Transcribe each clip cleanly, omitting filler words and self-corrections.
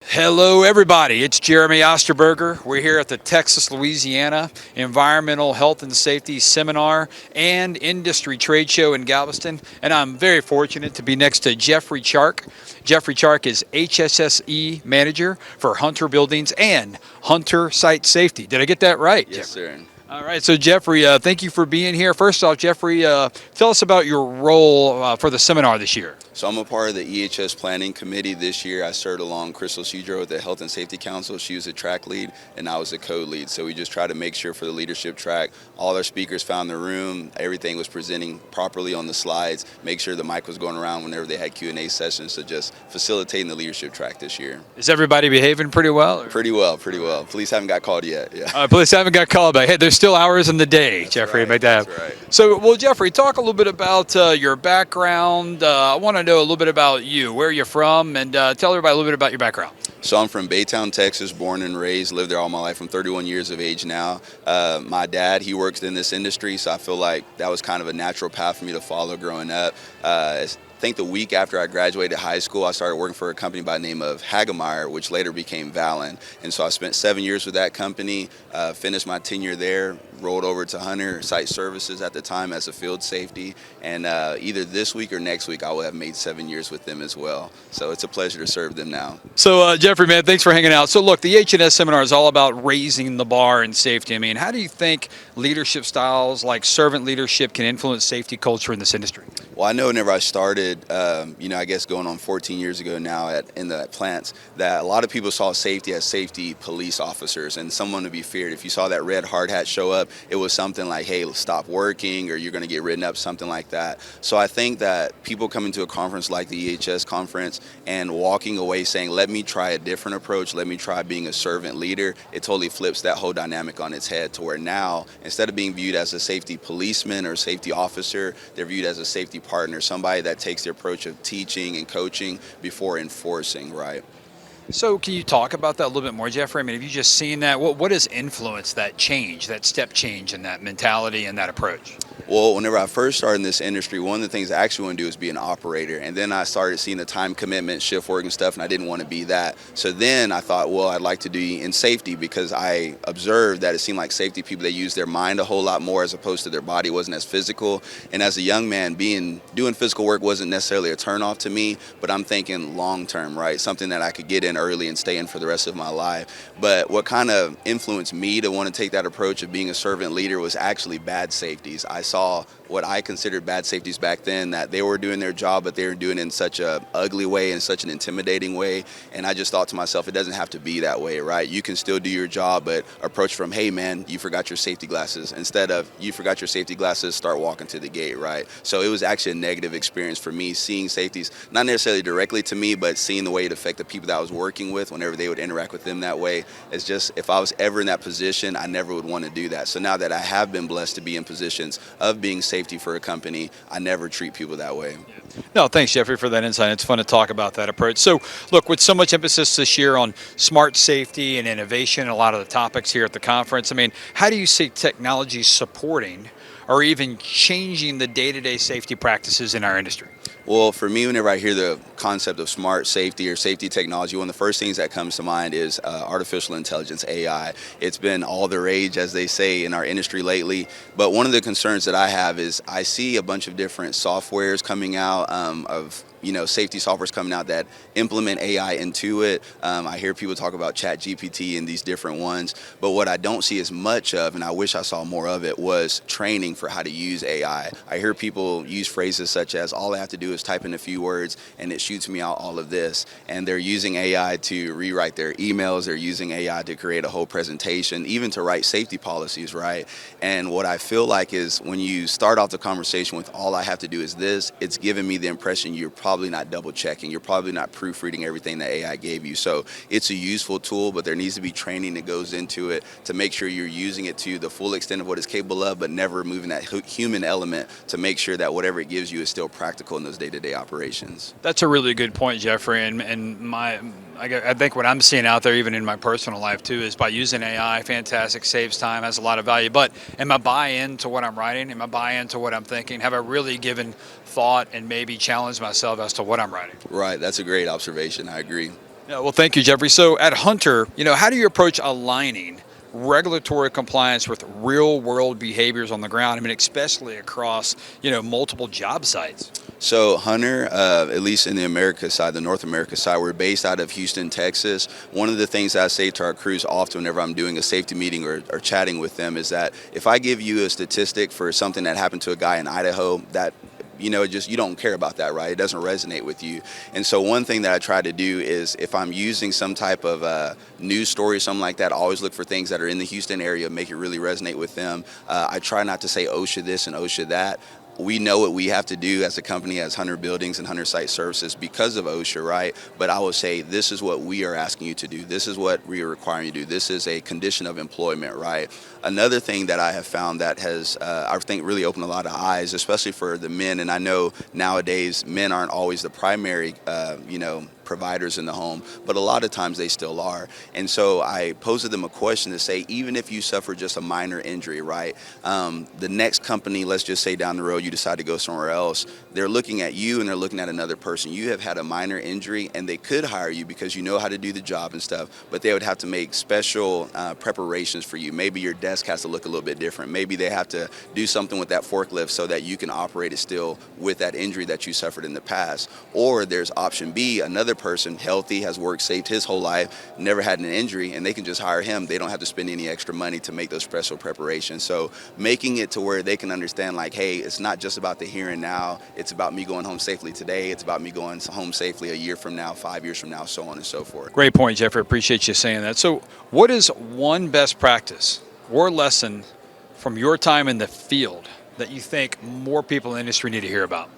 Hello, everybody. It's Jeremy Osterberger. We're here at the Texas, Louisiana Environmental Health and Safety Seminar and Industry Trade Show in Galveston. And I'm very fortunate to be next to Jeffrey Chark. Jeffrey Chark is HSSE Manager for Hunter Buildings and Hunter Site Safety. Did I get that right? Yes, Jeffrey? sir. All right, so Jeffrey, thank you for being here. First off, Jeffrey, tell us about your role for the seminar this year. So I'm a part of the EHS Planning Committee this year. I served along Crystal Cedro with the Health and Safety Council. She was a track lead, and I was a co-lead. So we just try to make sure for the leadership track, all our speakers found the room, everything was presenting properly on the slides, make sure the mic was going around whenever they had Q&A sessions. So just facilitating the leadership track this year. Is everybody behaving pretty well? Pretty well, pretty well. Police haven't got called yet. Yeah. Police haven't got called, but hey, there's still hours in the day, That's Jeffrey. right, Make that that's happen. right. So, well, Jeffrey, talk a little bit about your background. I want to know a little bit about you, where you're from, and tell everybody a little bit about your background. So I'm from Baytown, Texas, born and raised, lived there all my life. I'm 31 years of age now. My dad, he works in this industry, so I feel like that was kind of a natural path for me to follow growing up. I think the week after I graduated high school, I started working for a company by the name of Hagemeyer, which later became Valen. And so I spent 7 years with that company, finished my tenure there, rolled over to Hunter Site Services at the time as a field safety. And either this week or next week, I will have made 7 years with them as well. So it's a pleasure to serve them now. So, Jeffrey, man, thanks for hanging out. So, look, the H&S seminar is all about raising the bar in safety. I mean, how do you think leadership styles like servant leadership can influence safety culture in this industry? Well, I know whenever I started, I guess going on 14 years ago now in the plants, that a lot of people saw safety as safety police officers and someone to be feared. If you saw that red hard hat show up, it was something like, hey, stop working or you're going to get written up, something like that. So I think that people coming to a conference like the EHS conference and walking away saying, let me try a different approach, let me try being a servant leader, it totally flips that whole dynamic on its head to where now, instead of being viewed as a safety policeman or safety officer, they're viewed as a safety partner, somebody that takes the approach of teaching and coaching before enforcing, right? So can you talk about that a little bit more, Jeffrey? I mean, have you just seen that? What has influenced that change, that step change in that mentality and that approach? Well, whenever I first started in this industry, one of the things I actually want to do is be an operator. And then I started seeing the time commitment, shift work and stuff, and I didn't want to be that. So then I thought, well, I'd like to be in safety because I observed that it seemed like safety people, they use their mind a whole lot more as opposed to their body wasn't as physical. And as a young man, doing physical work wasn't necessarily a turnoff to me, but I'm thinking long term, right? Something that I could get in early and stay in for the rest of my life. But what kind of influenced me to want to take that approach of being a servant leader was actually bad safeties. I saw what I considered bad safeties back then, that they were doing their job, but they were doing it in such a ugly way, in such an intimidating way. And I just thought to myself, it doesn't have to be that way, right? You can still do your job, but approach from, hey man, you forgot your safety glasses. Instead of, you forgot your safety glasses, start walking to the gate, right? So it was actually a negative experience for me, seeing safeties, not necessarily directly to me, but seeing the way it affected people that I was working with whenever they would interact with them that way. It's just, if I was ever in that position, I never would want to do that. So now that I have been blessed to be in positions of being safety for a company, I never treat people that way. No, thanks, Jeffrey, for that insight. It's fun to talk about that approach. So, look, with so much emphasis this year on smart safety and innovation, a lot of the topics here at the conference, I mean, how do you see technology supporting or even changing the day-to-day safety practices in our industry? Well, for me, whenever I hear the concept of smart safety or safety technology, one of the first things that comes to mind is artificial intelligence, AI. It's been all the rage, as they say, in our industry lately. But one of the concerns that I have is I see a bunch of different softwares coming out of safety softwares coming out that implement AI into it. I hear people talk about ChatGPT and these different ones, but what I don't see as much of, and I wish I saw more of it, was training for how to use AI. I hear people use phrases such as, all I have to do is type in a few words and it shoots me out all of this. And they're using AI to rewrite their emails, they're using AI to create a whole presentation, even to write safety policies, right? And what I feel like is when you start off the conversation with, all I have to do is this, it's giving me the impression you're probably not double checking, you're probably not proofreading everything that AI gave you. So it's a useful tool, but there needs to be training that goes into it to make sure you're using it to the full extent of what it's capable of, but never removing that human element to make sure that whatever it gives you is still practical in those day-to-day operations. That's a really good point, Jeffrey. I think what I'm seeing out there, even in my personal life too, is by using AI, fantastic, saves time, has a lot of value. But am I buy-in to what I'm writing? Am I buy-in to what I'm thinking? Have I really given thought and maybe challenged myself as to what I'm writing? Right, that's a great observation. I agree. Yeah, well, thank you, Jeffrey. So at Hunter, how do you approach aligning regulatory compliance with real world behaviors on the ground? I mean, especially across, multiple job sites. So Hunter, at least in the America side, the North America side, we're based out of Houston, Texas. One of the things I say to our crews often whenever I'm doing a safety meeting or chatting with them is that if I give you a statistic for something that happened to a guy in Idaho, that you don't care about that, right? It doesn't resonate with you. And so one thing that I try to do is if I'm using some type of news story or something like that, I always look for things that are in the Houston area, make it really resonate with them. I try not to say OSHA this and OSHA that. We know what we have to do as a company, as Hunter Buildings and Hunter Site Services because of OSHA, right? But I will say this is what we are asking you to do. This is what we are requiring you to do. This is a condition of employment, right? Another thing that I have found that has, I think, really opened a lot of eyes, especially for the men. And I know nowadays men aren't always the primary, providers in the home, but a lot of times they still are. And so I posed them a question to say, even if you suffer just a minor injury, right? The next company, let's just say down the road, you decide to go somewhere else, they're looking at you and they're looking at another person. You have had a minor injury and they could hire you because you know how to do the job and stuff, but they would have to make special preparations for you. Maybe your desk has to look a little bit different. Maybe they have to do something with that forklift so that you can operate it still with that injury that you suffered in the past. Or there's option B, another person healthy, has worked, saved his whole life, never had an injury, and they can just hire him. They don't have to spend any extra money to make those special preparations. So making it to where they can understand, like, hey, it's not just about the here and now. It's about me going home safely today. It's about me going home safely a year from now, 5 years from now, so on and so forth. Great point, Jeffrey. Appreciate you saying that. So what is one best practice or lesson from your time in the field that you think more people in the industry need to hear about?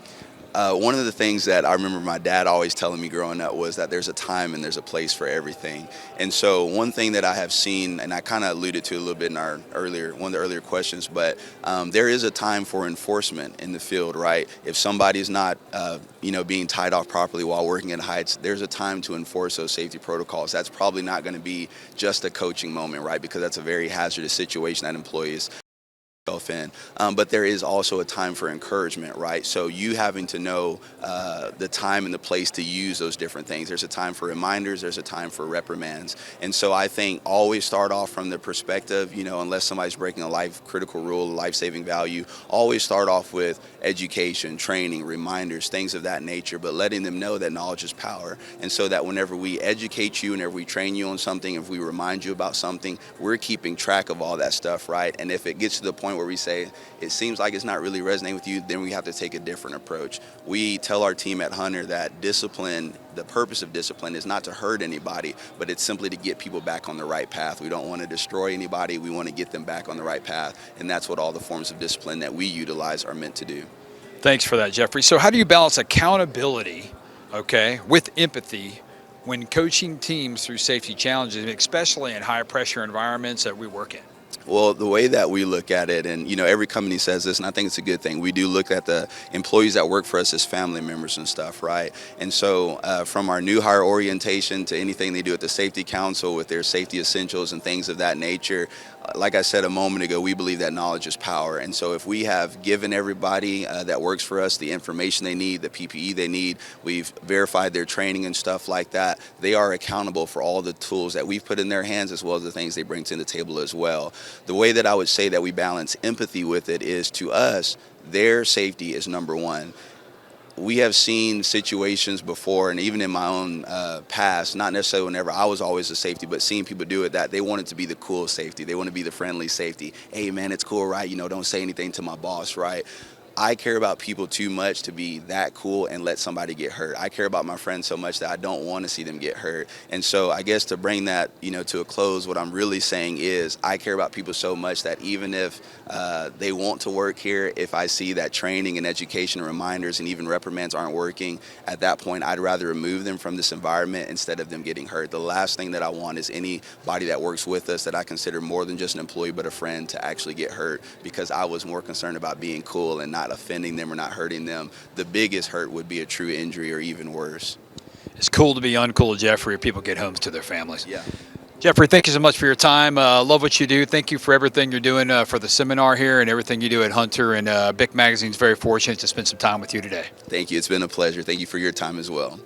One of the things that I remember my dad always telling me growing up was that there's a time and there's a place for everything. And so one thing that I have seen, and I kind of alluded to a little bit in one of the earlier questions, but there is a time for enforcement in the field, right? If somebody's not, being tied off properly while working at heights, there's a time to enforce those safety protocols. That's probably not going to be just a coaching moment, right? Because that's a very hazardous situation that employees in. But there is also a time for encouragement, right? So you having to know the time and the place to use those different things. There's a time for reminders, there's a time for reprimands. And so I think always start off from the perspective, unless somebody's breaking a life critical rule, a life-saving value, always start off with education, training, reminders, things of that nature, but letting them know that knowledge is power. And so that whenever we educate you, whenever we train you on something, if we remind you about something, we're keeping track of all that stuff, right? And if it gets to the point where we say it seems like it's not really resonating with you, then we have to take a different approach. We tell our team at Hunter that discipline, the purpose of discipline is not to hurt anybody, but it's simply to get people back on the right path. We don't want to destroy anybody. We want to get them back on the right path. And that's what all the forms of discipline that we utilize are meant to do. Thanks for that, Jeffrey. So how do you balance accountability, with empathy when coaching teams through safety challenges, especially in high pressure environments that we work in? Well, the way that we look at it, and every company says this, and I think it's a good thing. We do look at the employees that work for us as family members and stuff, right? And so from our new hire orientation to anything they do at the Safety Council with their safety essentials and things of that nature, like I said a moment ago, we believe that knowledge is power. And so if we have given everybody that works for us the information they need, the PPE they need, we've verified their training and stuff like that, they are accountable for all the tools that we've put in their hands as well as the things they bring to the table as well. The way that I would say that we balance empathy with it is, to us, their safety is number one. We have seen situations before, and even in my own past, not necessarily whenever I was always a safety, but seeing people do it, that they want it to be the cool safety. They want to be the friendly safety. Hey, man, it's cool, right? Don't say anything to my boss, right? I care about people too much to be that cool and let somebody get hurt. I care about my friends so much that I don't want to see them get hurt. And so I guess to bring that, to a close, what I'm really saying is I care about people so much that even if they want to work here, if I see that training and education and reminders and even reprimands aren't working, at that point I'd rather remove them from this environment instead of them getting hurt. The last thing that I want is anybody that works with us that I consider more than just an employee but a friend to actually get hurt because I was more concerned about being cool and not offending them or not hurting them. The biggest hurt would be a true injury or even worse. It's cool to be uncool, Jeffrey, if people get home to their families. Yeah. Jeffrey, thank you so much for your time. Love what you do. Thank you for everything you're doing for the seminar here and everything you do at Hunter. And BIC Magazine's very fortunate to spend some time with you today. Thank you. It's been a pleasure. Thank you for your time as well.